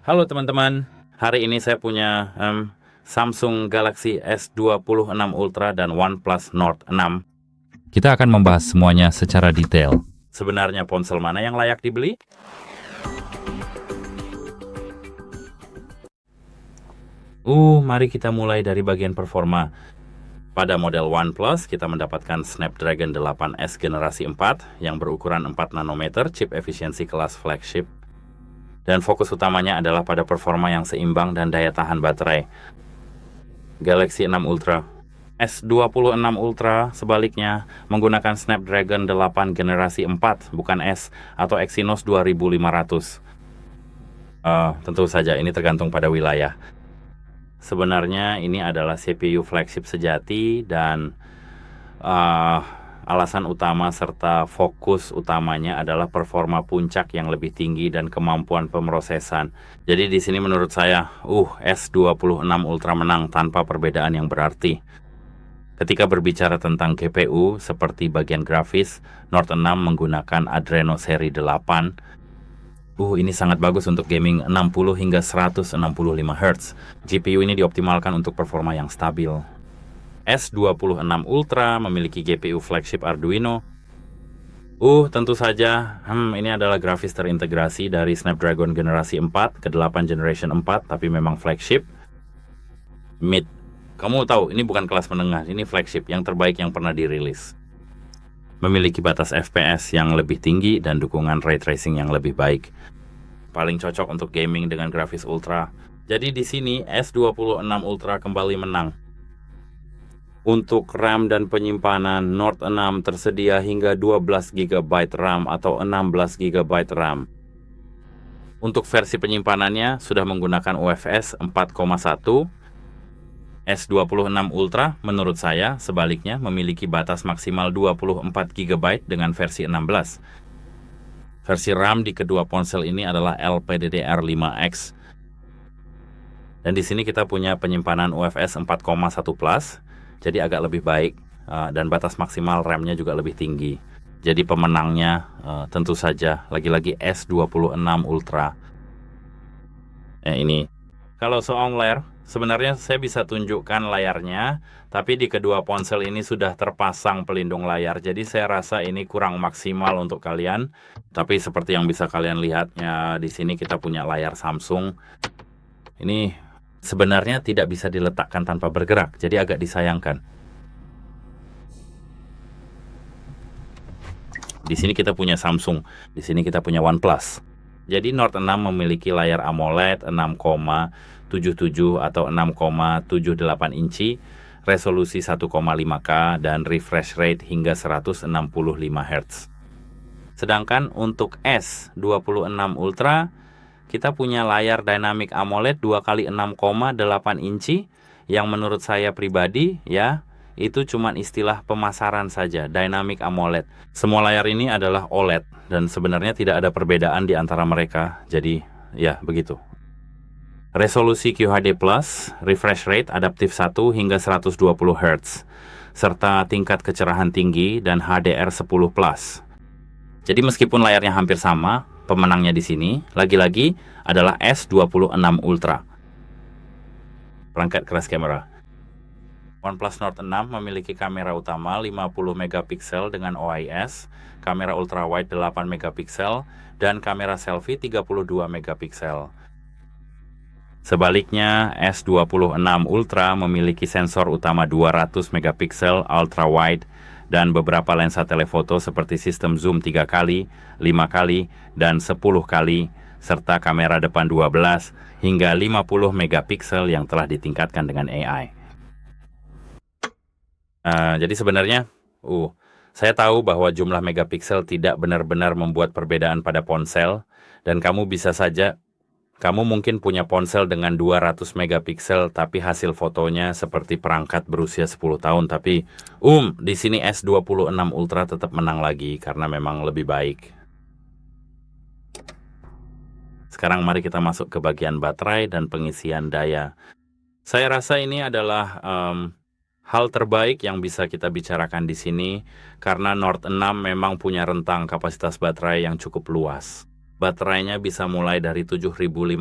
Halo teman-teman, hari ini saya punya Samsung Galaxy S26 Ultra dan OnePlus Nord 6. Kita akan membahas semuanya secara detail. Sebenarnya ponsel mana yang layak dibeli? Mari kita mulai dari bagian performa. Pada model OnePlus, kita mendapatkan Snapdragon 8S generasi 4 yang berukuran 4 nanometer, chip efisiensi kelas flagship. Dan fokus utamanya adalah pada performa yang seimbang dan daya tahan baterai. Galaxy 6 Ultra. S26 Ultra sebaliknya menggunakan Snapdragon 8 generasi 4, bukan S, atau Exynos 2500. Tentu saja ini tergantung pada wilayah. Sebenarnya ini adalah CPU flagship sejati dan alasan utama serta fokus utamanya adalah performa puncak yang lebih tinggi dan kemampuan pemrosesan. Jadi di sini menurut saya, S26 Ultra menang tanpa perbedaan yang berarti. Ketika berbicara tentang GPU, seperti bagian grafis, Nord 6 menggunakan Adreno seri 8. Ini sangat bagus untuk gaming 60 hingga 165 Hz. GPU ini dioptimalkan untuk performa yang stabil. S26 Ultra memiliki GPU flagship Arduino. Tentu saja, ini adalah grafis terintegrasi dari Snapdragon generasi 4 ke 8 generation 4, tapi memang flagship. Mid. Kamu tahu, ini bukan kelas menengah, ini flagship yang terbaik yang pernah dirilis. Memiliki batas FPS yang lebih tinggi dan dukungan ray tracing yang lebih baik. Paling cocok untuk gaming dengan grafis ultra. Jadi di sini S26 Ultra kembali menang. Untuk RAM dan penyimpanan, Nord 6 tersedia hingga 12 GB RAM atau 16 GB RAM. Untuk versi penyimpanannya sudah menggunakan UFS 4,1. S26 Ultra menurut saya sebaliknya memiliki batas maksimal 24 GB dengan versi 16. Versi RAM di kedua ponsel ini adalah LPDDR5X. Dan di sini kita punya penyimpanan UFS 4,1 Plus. Jadi agak lebih baik dan batas maksimal RAM-nya juga lebih tinggi. Jadi pemenangnya tentu saja lagi-lagi S26 Ultra. Ini. Kalau soal layar, sebenarnya saya bisa tunjukkan layarnya, tapi di kedua ponsel ini sudah terpasang pelindung layar. Jadi saya rasa ini kurang maksimal untuk kalian. Tapi seperti yang bisa kalian lihatnya di sini kita punya layar Samsung. Ini sebenarnya tidak bisa diletakkan tanpa bergerak, jadi agak disayangkan. Di sini kita punya Samsung, di sini kita punya OnePlus. Jadi Nord 6 memiliki layar AMOLED 6,77 atau 6,78 inci, resolusi 1,5K dan refresh rate hingga 165 Hz. Sedangkan untuk S26 Ultra, kita punya layar Dynamic AMOLED 2x6,8 inci yang menurut saya pribadi itu cuma istilah pemasaran saja, Dynamic AMOLED. Semua layar ini adalah OLED dan sebenarnya tidak ada perbedaan di antara mereka. Jadi begitu. Resolusi QHD+, refresh rate adaptif 1 hingga 120 Hz serta tingkat kecerahan tinggi dan HDR10+. Jadi meskipun layarnya hampir sama, pemenangnya di sini, lagi-lagi, adalah S26 Ultra. Perangkat keras kamera. OnePlus Nord 6 memiliki kamera utama 50 megapiksel dengan OIS, kamera ultrawide 8 megapiksel, dan kamera selfie 32 megapiksel. Sebaliknya, S26 Ultra memiliki sensor utama 200 megapiksel ultrawide dan beberapa lensa telefoto seperti sistem zoom 3 kali, 5 kali, dan 10 kali, serta kamera depan 12 hingga 50 megapiksel yang telah ditingkatkan dengan AI. Jadi sebenarnya, saya tahu bahwa jumlah megapiksel tidak benar-benar membuat perbedaan pada ponsel, dan kamu mungkin punya ponsel dengan 200 megapiksel tapi hasil fotonya seperti perangkat berusia 10 tahun. Tapi di sini S26 Ultra tetap menang lagi karena memang lebih baik. Sekarang mari kita masuk ke bagian baterai dan pengisian daya. Saya rasa ini adalah hal terbaik yang bisa kita bicarakan di sini karena Nord 6 memang punya rentang kapasitas baterai yang cukup luas. Baterainya bisa mulai dari 7.500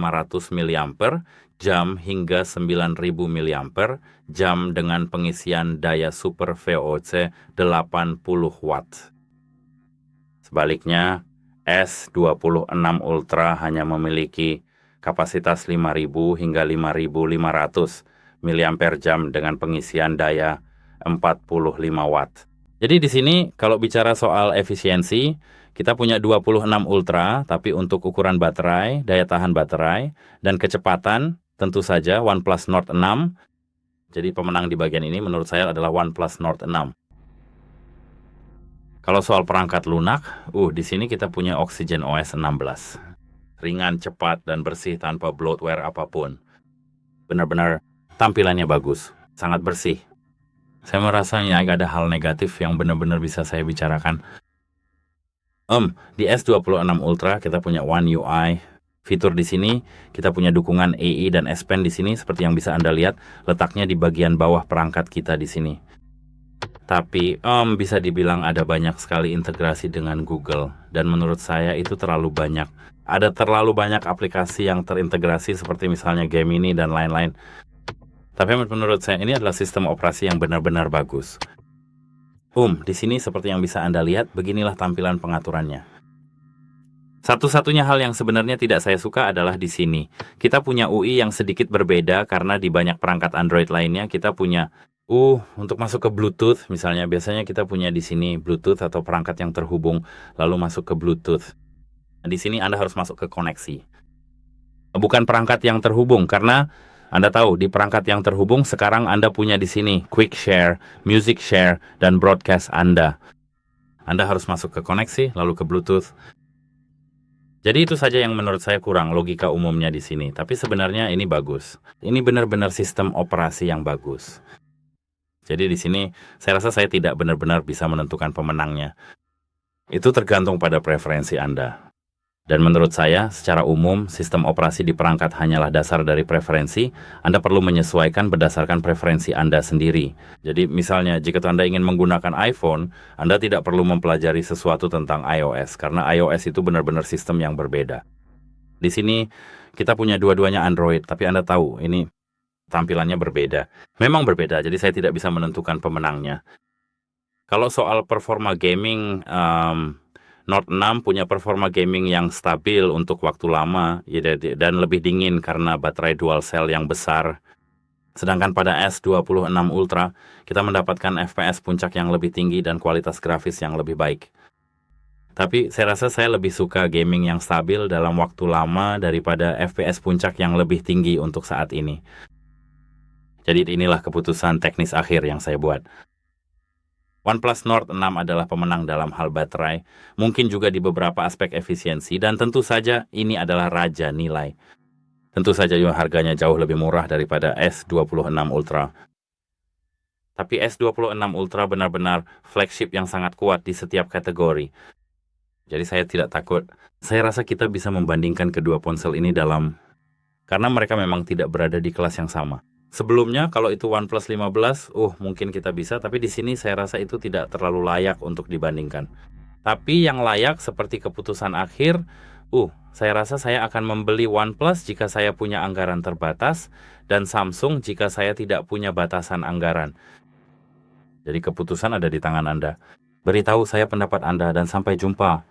mAh jam hingga 9.000 mAh jam dengan pengisian daya super VOC 80 watt. Sebaliknya, S26 Ultra hanya memiliki kapasitas 5.000 hingga 5.500 mAh jam dengan pengisian daya 45 watt. Jadi di sini kalau bicara soal efisiensi, kita punya 26 Ultra, tapi untuk ukuran baterai, daya tahan baterai, dan kecepatan, tentu saja OnePlus Nord 6. Jadi pemenang di bagian ini menurut saya adalah OnePlus Nord 6. Kalau soal perangkat lunak, di sini kita punya Oxygen OS 16. Ringan, cepat, dan bersih tanpa bloatware apapun. Benar-benar tampilannya bagus, sangat bersih. Saya merasa agak ada hal negatif yang benar-benar bisa saya bicarakan. Di S26 Ultra kita punya One UI. Fitur di sini kita punya dukungan AI dan S Pen di sini seperti yang bisa Anda lihat letaknya di bagian bawah perangkat kita di sini. Tapi bisa dibilang ada banyak sekali integrasi dengan Google dan menurut saya itu terlalu banyak. Ada terlalu banyak aplikasi yang terintegrasi seperti misalnya Gemini dan lain-lain. Tapi menurut saya ini adalah sistem operasi yang benar-benar bagus. Di sini seperti yang bisa Anda lihat, beginilah tampilan pengaturannya. Satu-satunya hal yang sebenarnya tidak saya suka adalah di sini. Kita punya UI yang sedikit berbeda karena di banyak perangkat Android lainnya kita punya untuk masuk ke Bluetooth. Misalnya biasanya kita punya di sini Bluetooth atau perangkat yang terhubung lalu masuk ke Bluetooth. Di sini Anda harus masuk ke koneksi. Bukan perangkat yang terhubung karena Anda tahu, di perangkat yang terhubung sekarang Anda punya di sini Quick Share, Music Share, dan Broadcast Anda. Anda harus masuk ke koneksi, lalu ke Bluetooth. Jadi itu saja yang menurut saya kurang logika umumnya di sini. Tapi sebenarnya ini bagus. Ini benar-benar sistem operasi yang bagus. Jadi di sini saya rasa saya tidak benar-benar bisa menentukan pemenangnya. Itu tergantung pada preferensi Anda. Dan menurut saya, secara umum, sistem operasi di perangkat hanyalah dasar dari preferensi. Anda perlu menyesuaikan berdasarkan preferensi Anda sendiri. Jadi misalnya, jika Anda ingin menggunakan iPhone, Anda tidak perlu mempelajari sesuatu tentang iOS, karena iOS itu benar-benar sistem yang berbeda. Di sini, kita punya dua-duanya Android, tapi Anda tahu, ini tampilannya berbeda. Memang berbeda, jadi saya tidak bisa menentukan pemenangnya. Kalau soal performa gaming, Note 6 punya performa gaming yang stabil untuk waktu lama dan lebih dingin karena baterai dual cell yang besar. Sedangkan pada S26 Ultra, kita mendapatkan FPS puncak yang lebih tinggi dan kualitas grafis yang lebih baik. Tapi saya rasa saya lebih suka gaming yang stabil dalam waktu lama daripada FPS puncak yang lebih tinggi untuk saat ini. Jadi inilah keputusan teknis akhir yang saya buat. OnePlus Nord 6 adalah pemenang dalam hal baterai, mungkin juga di beberapa aspek efisiensi, dan tentu saja ini adalah raja nilai. Tentu saja juga harganya jauh lebih murah daripada S26 Ultra. Tapi S26 Ultra benar-benar flagship yang sangat kuat di setiap kategori. Jadi saya tidak takut. Saya rasa kita bisa membandingkan kedua ponsel ini karena mereka memang tidak berada di kelas yang sama. Sebelumnya kalau itu OnePlus 15, mungkin kita bisa, tapi di sini saya rasa itu tidak terlalu layak untuk dibandingkan. Tapi yang layak seperti keputusan akhir, saya rasa saya akan membeli OnePlus jika saya punya anggaran terbatas, dan Samsung jika saya tidak punya batasan anggaran. Jadi keputusan ada di tangan Anda. Beritahu saya pendapat Anda dan sampai jumpa.